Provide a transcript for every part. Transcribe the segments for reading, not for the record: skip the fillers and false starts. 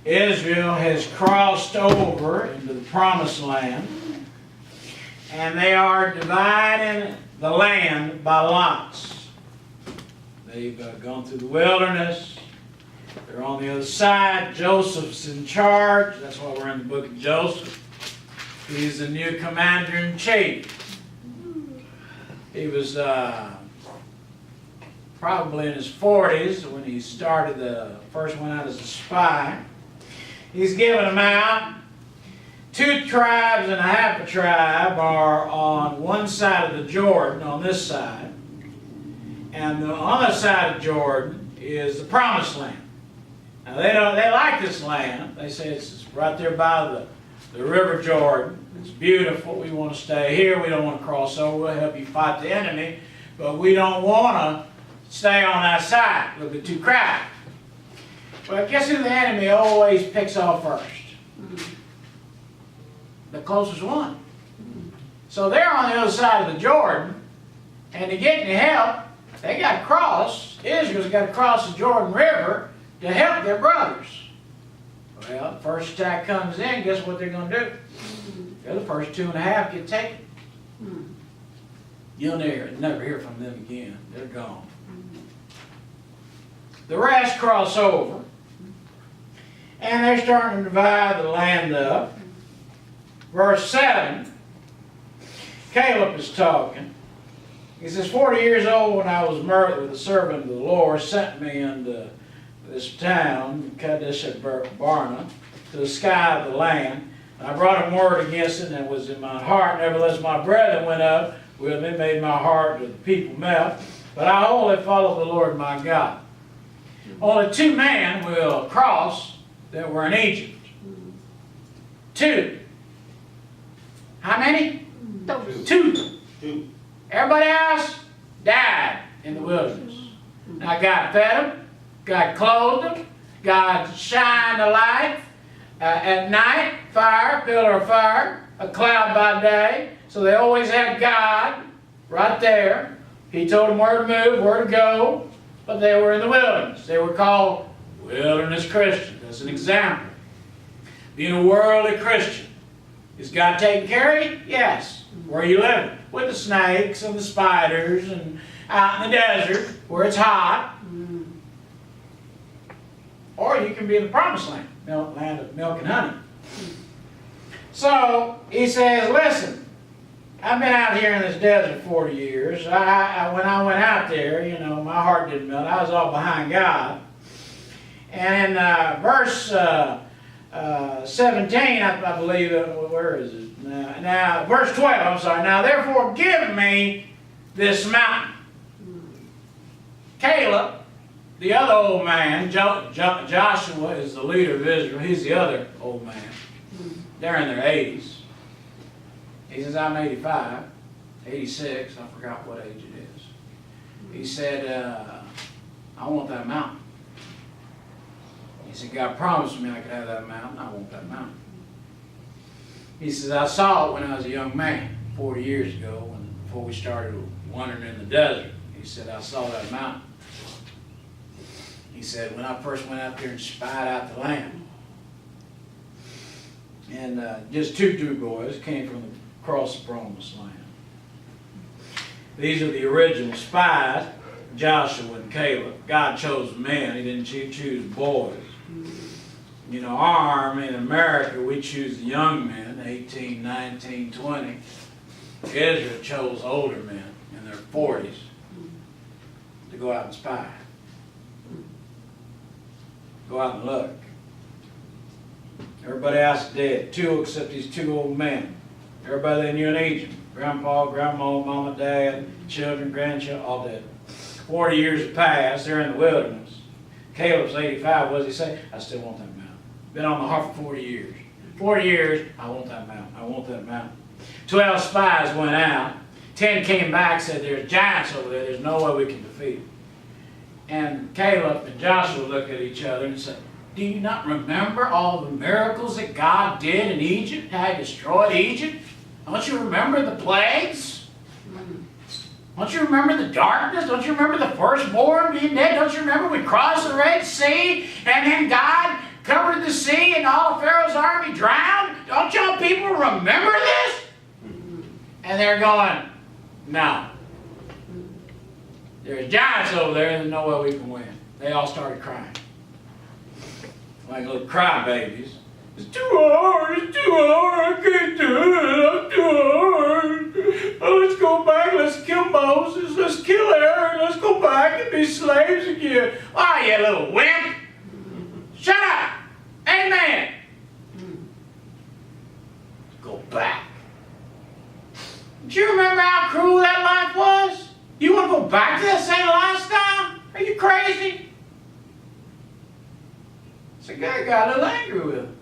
Israel has crossed over into the Promised Land, and they are dividing the land by lots. They've gone through the wilderness. They're on the other side. Joseph's in charge. That's why we're in the book of Joseph. He's the new commander-in-chief. He was probably in his 40s when he started first went out as a spy. He's given them out. 2 tribes and a half a tribe are on one side of the Jordan, on this side. And the other side of Jordan is the Promised Land. Now they like this land. They say it's right there by the River Jordan. It's beautiful. We want to stay here. We don't want to cross over. We'll help you fight the enemy. But we don't want to stay on that side. It'll be too crowded. But guess who the enemy always picks off first? The closest one. So they're on the other side of the Jordan, and to get any help, they got to cross. Israel's got to cross the Jordan River to help their brothers. Well, the first attack comes in, guess what they're going to do? They're the first 2.5 get taken. You'll never hear from them again. They're gone. The rest cross over, and they're starting to divide the land up. Verse 7, Caleb is talking. He says, 40 years old when I was murdered, the servant of the Lord sent me into this town, Kadesh Barnea, to the sky of the land. And I brought him word against it, and it was in my heart. Nevertheless, my brethren went up with me, made my heart with the people melt. But I wholly follow the Lord my God. Only 2 men will cross that were in Egypt. 2. How many? 2. Everybody else died in the wilderness. Now God fed them, God clothed them, God shined the light at night, fire, pillar of fire, a cloud by day. So they always had God right there. He told them where to move, where to go, but they were in the wilderness. They were called wilderness Christians. That's an example. Being a worldly Christian. Is God taking care of you? Yes. Where are you living? With the snakes and the spiders and out in the desert where it's hot. Or you can be in the Promised Land, land of milk and honey. So he says, listen, I've been out here in this desert 40 years. When I went out there, my heart didn't melt. I was all behind God. And in verse 17, I believe, where is it? Now, verse 12, I'm sorry. Now, therefore, give me this mountain. Caleb, the other old man, Joshua is the leader of Israel. He's the other old man. They're in their 80s. He says, I'm 85, 86. I forgot what age it is. He said, I want that mountain. He said, God promised me I could have that mountain. I want that mountain. He says, I saw it when I was a young man, 40 years ago, before we started wandering in the desert. He said, I saw that mountain. He said, when I first went out there and spied out the land. And just 2 boys came from across the Promised Land. These are the original spies, Joshua and Caleb. God chose men. He didn't choose boys. Our army in America, we choose the young men, 18, 19, 20. Israel chose older men in their 40s to go out and spy. Go out and look. Everybody else is dead. 2 except these 2 old men. Everybody they knew in Egypt. Grandpa, grandma, mama, dad, children, grandchildren, all dead. 40 years have passed. They're in the wilderness. Caleb's 85. What does he say? I still want that mountain. Been on the heart for 40 years. 40 years, I want that mountain. I want that mountain. 12 spies went out. 10 came back, said, there's giants over there. There's no way we can defeat them. And Caleb and Joshua looked at each other and said, do you not remember all the miracles that God did in Egypt? How He destroyed Egypt? Don't you remember the plagues? Don't you remember the darkness? Don't you remember the firstborn being dead? Don't you remember we crossed the Red Sea and then God covered the sea and all of Pharaoh's army drowned? Don't y'all people remember this? And they're going, no. There's giants over there and there's no way we can win. They all started crying. Like little crybabies. It's too hard, it's too hard, I can't do it, I'm too hard. Oh, let's go back, let's kill Moses, let's kill Aaron, let's go back and be slaves again. Oh, you little wimp. Shut up. Amen. Go back. Do you remember how cruel that life was? You want to go back to that same lifestyle? Are you crazy? So God got a little angry with him.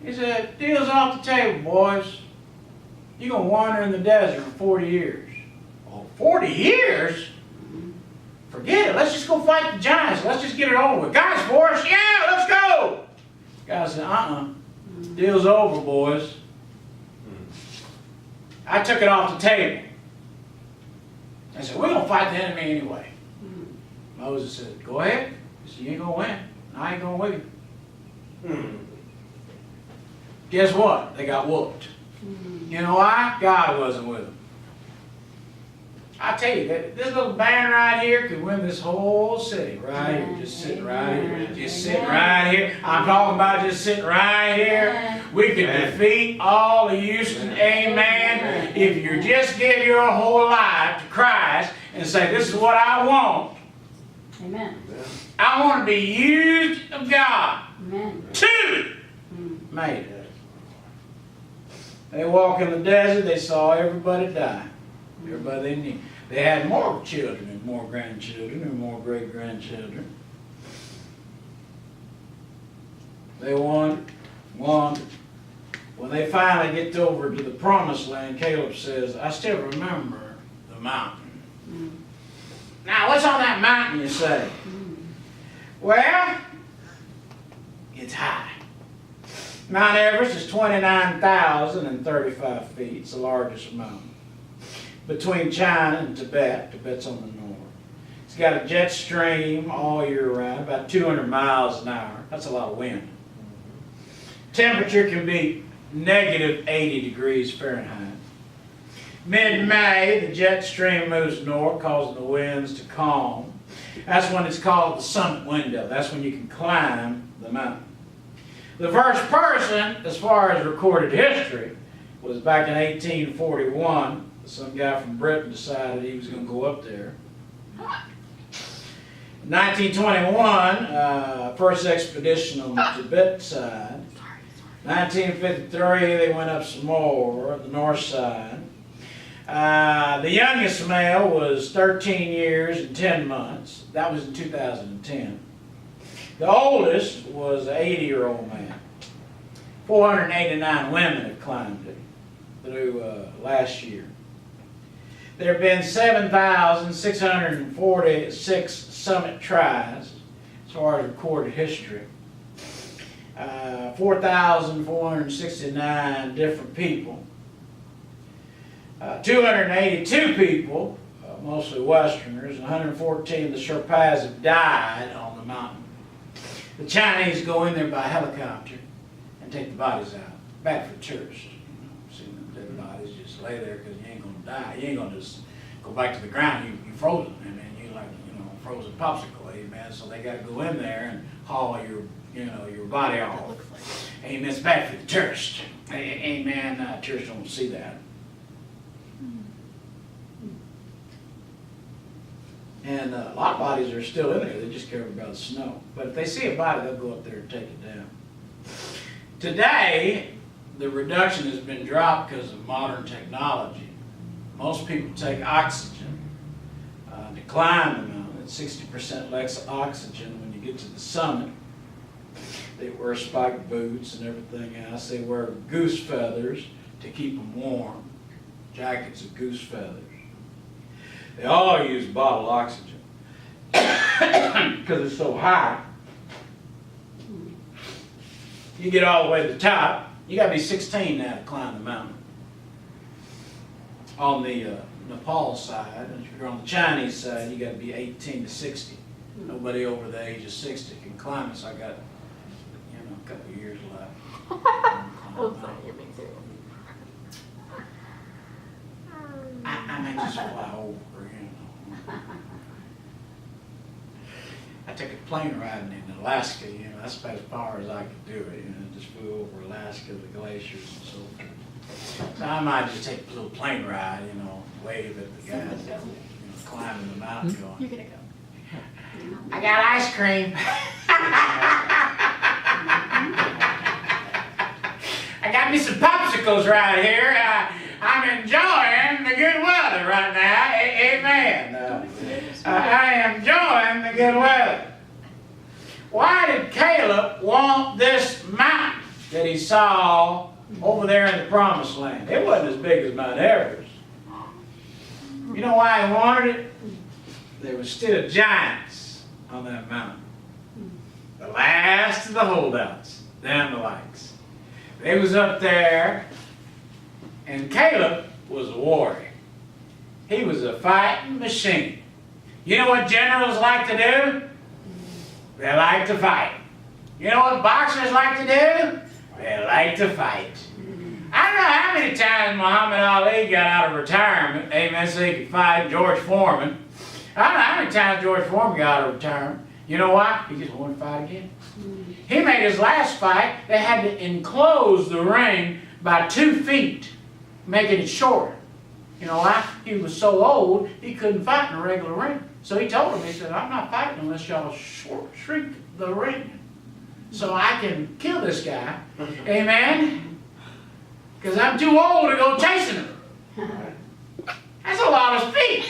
He said, deal's off the table, boys. You're going to wander in the desert for 40 years. Oh, 40 years? Forget it. Let's just go fight the giants. Let's just get it over with. Guys for us? Yeah, let's go. God said, deal's over, boys. I took it off the table. I said, we're going to fight the enemy anyway. Moses said, go ahead. He said, you ain't going to win. I ain't going to win. Guess what? They got whooped. You know why? God wasn't with them. I tell you, this little band right here could win this whole city. Right here. Just sitting right here. Just sitting right here. I'm talking about just sitting right here. We could defeat all of Houston. Amen. If you just give your whole life to Christ and say, this is what I want. Amen. I want to be used of God. Amen. To made it. They walk in the desert, they saw everybody die. Everybody they knew. They had more children and more grandchildren and more great-grandchildren. They wandered. When they finally get over to the promised land, Caleb says, I still remember the mountain. Now, what's on that mountain, you say? Well, it's high. Mount Everest is 29,035 feet. It's the largest mountain. Between China and Tibet. Tibet's on the north. It's got a jet stream all year round, about 200 miles an hour. That's a lot of wind. Temperature can be negative 80 degrees Fahrenheit. Mid-May, the jet stream moves north, causing the winds to calm. That's when it's called the summit window. That's when you can climb the mountain. The first person, as far as recorded history, was back in 1841. Some guy from Britain decided he was going to go up there. In 1921, first expedition on the Tibet side. 1953, they went up some more, the north side. The youngest male was 13 years and 10 months. That was in 2010. The oldest was an 80-year-old man. 489 women have climbed it through last year. There have been 7,646 summit tries as far as recorded history. 4,469 different people. 282 people, mostly Westerners, and 114 of the Sherpas have died on the mountain. The Chinese go in there by helicopter and take the bodies out. Bad for tourists. See them dead bodies just lay there because you ain't going to die. You ain't going to just go back to the ground. You frozen. I mean, you like, frozen popsicle, amen. So they got to go in there and haul your body off. Amen. It's bad for the tourist. Amen. Tourists don't see that. And a lot of bodies are still in there. They just care about the snow. But if they see a body, they'll go up there and take it down. Today, the reduction has been dropped because of modern technology. Most people take oxygen to climb the mountain. It's 60% less oxygen when you get to the summit. They wear spiked boots and everything else. They wear goose feathers to keep them warm. Jackets of goose feathers. They all use bottled oxygen because it's so high. You get all the way to the top, you got to be 16 now to climb the mountain. On the Nepal side, and if you're on the Chinese side, you got to be 18 to 60 Nobody over the age of 60 can climb it, so I got, a couple of years left. Oh, sorry, you're being serious. I may just fly over, I took a plane riding in Alaska, that's about as far as I could do it, just flew over Alaska, the glaciers and so forth. So I might just take a little plane ride, wave at the guys, climbing the mountain going. You're gonna go. I got ice cream. I got me some popsicles right here. I'm enjoying the good weather right now. Amen. I am enjoying the good weather. Why did Caleb want this mountain that he saw over there in the promised land? It wasn't as big as Mount Everest. You know why he wanted it? There was still giants on that mountain. The last of the holdouts, them the likes. They was up there, and Caleb was a warrior. He was a fighting machine. You know what generals like to do? They like to fight. You know what boxers like to do? They like to fight. I don't know how many times Muhammad Ali got out of retirement, amen, so he could fight George Foreman. I don't know how many times George Foreman got out of retirement. You know why? He just wanted to fight again. He made his last fight. They had to enclose the ring by 2 feet, making it shorter. You know why? He was so old, he couldn't fight in a regular ring. So he told him, he said, I'm not fighting unless y'all shrink the ring so I can kill this guy. Amen? Because I'm too old to go chasing him. That's a lot of feet.